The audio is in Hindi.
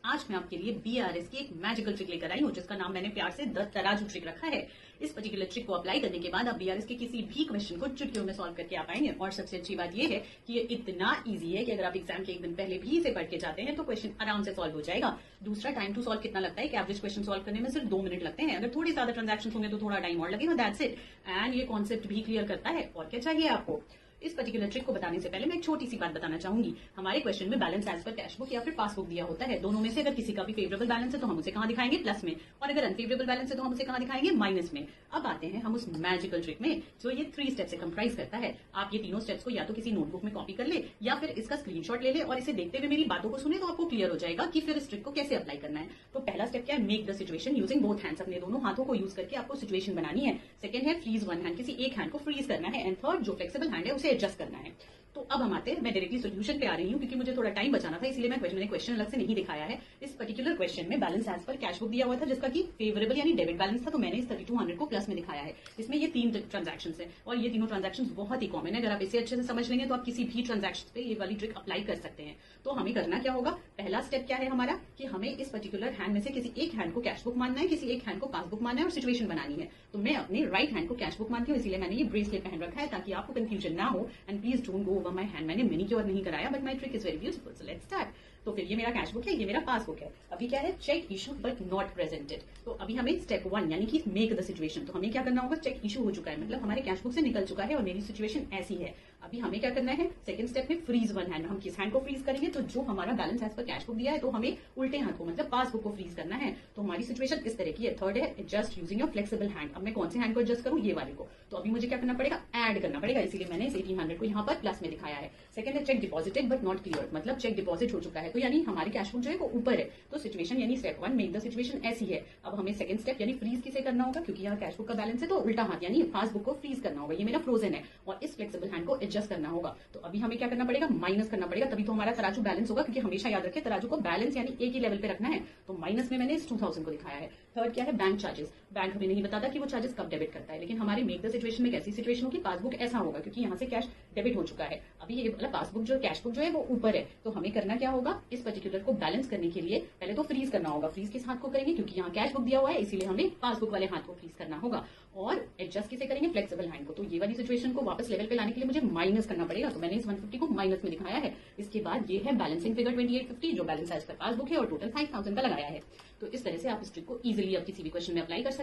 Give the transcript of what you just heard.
आज मैं आपके लिए बीआरएस की एक मैजिकल ट्रिक लेकर आई हूँ जिसका नाम मैंने प्यार से द तराजू ट्रिक रखा है। इस पर्टिकुलर ट्रिक को अप्लाई करने के बाद आप बीआरएस के किसी भी क्वेश्चन को चुटकियों में सॉल्व करके आ पाएंगे। और सबसे अच्छी बात यह है कि ये इतना इजी है कि अगर आप एग्जाम के एक दिन पहले भी इसे पढ़ के जाते हैं तो क्वेश्चन आराम से सॉल्व हो जाएगा। दूसरा, टाइम टू सॉल्व कितना लगता है कि एवरेज क्वेश्चन सॉल्व करने में सिर्फ 2 मिनट लगते हैं। अगर थोड़ी ज्यादा ट्रांजैक्शन होंगे तो थोड़ा टाइम और लगेगा, दैट्स इट। एंड ये कॉन्सेप्ट भी क्लियर करता है। और क्या चाहिए आपको? इस पर्टिकुलर ट्रिक को बताने से पहले मैं एक छोटी सी बात बताना चाहूंगी। हमारे क्वेश्चन में balance as per cash book या फिर पासबुक दिया होता है। दोनों में से अगर किसी का भी फेवरेबल बैलेंस है तो हम उसे कहां दिखाएंगे? प्लस में। और अगर अनफेवरेबल बैलेंस है तो हम उसे कहां दिखाएंगे? माइनस में। अब आते हैं हम उस मैजिकल ट्रिक में जो ये 3 स्टेप से कंप्राइज करता है। आप ये तीनों स्टेप्स को या तो किसी नोटबुक में कॉपी कर ले या फिर इसका स्क्रीनशॉट ले ले और इसे देखते हुए मेरी बातों को सुने तो आपको क्लियर हो जाएगा कि फिर इस ट्रिक को कैसे अप्लाई करना है। तो पहला स्टेप क्या है? Make the situation using both hands. अपने दोनों हाथों को यूज करके आपको सिचुएशन बनानी है। सेकंड है फ्रीज वन हैंड, किसी एक हैंड को फ्रीज करना है। एंड थर्ड, जो फ्लेक्सिबल हैंड है उसे एडजस्ट करना है। तो अब हम आते हैं, मैं डायरेक्टली सोल्यूशन पे आ रही हूँ क्योंकि मुझे थोड़ा टाइम बचाना था, इसलिए मैंने क्वेश्चन अलग से नहीं दिखाया है। इस पर्टिकुलर क्वेश्चन में balance as per cash book दिया हुआ था जिसका कि फेवरेबल यानी डेबिट बैलेंस था, तो मैंने इस 3200 को प्लस में दिखाया है। इसमें ये 3 ट्रांजैक्शन है और ये तीनों ट्रांजैक्शन बहुत ही कॉमन है। अगर आप इसे अच्छे से समझ लेंगे तो आप किसी भी ट्रांजैक्शन पे ये वाली ट्रिक अप्लाई कर सकते हैं। तो हमें करना क्या होगा? पहला स्टेप क्या है हमारा कि हमें इस पर्टिकुलर हैंड में से किसी एक हैंड को कैश बुक मानना है, किसी एक हैंड को पासबुक मानना है और सिचुएशन बनानी है। तो मैं अपने राइट हैंड को कैश बुक मानती हूँ, इसीलिए मैंने ये ब्रेसलेट पहन रखा है ताकि आपको कंफ्यूजन ना हो। And please don't go over my hand. मैंने मैनिक्योर नहीं कराया but my trick is very beautiful. So let's start. तो फिर ये मेरा कैश बुक है, ये मेरा पासबुक है। अभी क्या है? Cheque issue but not presented. तो अभी हमें स्टेप 1 यानी कि मेक द सिचुएशन। तो हमें क्या करना होगा? चेक इशू हो चुका है, मतलब हमारे कैश बुक से निकल चुका है और मेरी सिचुएशन ऐसी है। अभी हमें क्या करना है? सेकंड स्टेप में फ्रीज वन हैंड। हम किस हैंड को फ्रीज करेंगे? तो जो हमारा balance as per cash book दिया है तो हमें उल्टे हाथ को मतलब पासबुक को फ्रीज करना है। तो हमारी सिचुएशन इस तरह की है। थर्ड है adjust using your flexible hand. अब मैं कौन से हैंड को एडजस्ट करूं? ये वाले को। तो अभी मुझे क्या करना पड़ेगा? ऐड करना पड़ेगा, इसीलिए मैंने इस 1800 को यहाँ पर प्लस में दिखाया है। सेकंड है check deposited but not clear, मतलब चेक डिपॉजिट हो चुका है, तो यानी हमारी कैश बुक जो है वो ऊपर है। तो सिचुएशन यानी स्टेप 1 मेक द सिचुएशन ऐसी है। अब हमें सेकंड स्टेप यानी फ्रीज किसे करना होगा? क्योंकि यहाँ कैश बुक का बैलेंस है तो उल्टा हाथ यानी पासबुक को फ्रीज करना होगा। ये मेरा फ्रोजन है और इस फ्लेक्सिबल हैंड को एडजस्ट करना होगा। तो अभी हमें क्या करना पड़ेगा? माइनस करना पड़ेगा, तभी तो हमारा तराजू बैलेंस होगा। क्योंकि हमेशा याद रखें तराजू को बैलेंस यानी एक ही लेवल पे रखना है। तो माइनस में मैंने इस 2000 को दिखाया है। थर्ड क्या है? Bank charges. बैंक हमें नहीं बताता कि वो चार्जेस कब डेबिट करता है, लेकिन हमारे मेक द सिचुएशन में कैसी सिचुएशन होगी? पासबुक ऐसा होगा क्योंकि यहाँ से कैश डेबिट हो चुका है। अभी ये मतलब पासबुक जो कैश बुक जो है वो ऊपर है। तो हमें करना क्या होगा? इस पर्टिकुलर को बैलेंस करने के लिए पहले तो फ्रीज करना होगा। फ्रीज किस हाथ को करेंगे? क्योंकि यहाँ कैश बुक दिया हुआ है इसीलिए हमें पासबुक वाले हाथ को फ्रीज करना होगा। और एडजस्ट किसे करेंगे? फ्लेक्सिबल हैंड को। तो ये वाली सिचुएशन को वापस लेवल पे लाने के लिए मुझे माइनस करना पड़ेगा, तो मैंने इस 150 को माइनस में दिखाया है। इसके बाद ये है बैलेंसिंग फिगर 2850 जो बैलेंस एज पर पासबुक है और टोटल 5000 का लगाया है। तो इस तरह से आप इस ट्रिक को इजिली अब किसी भी क्वेश्चन में अप्लाई कर सकते हैं।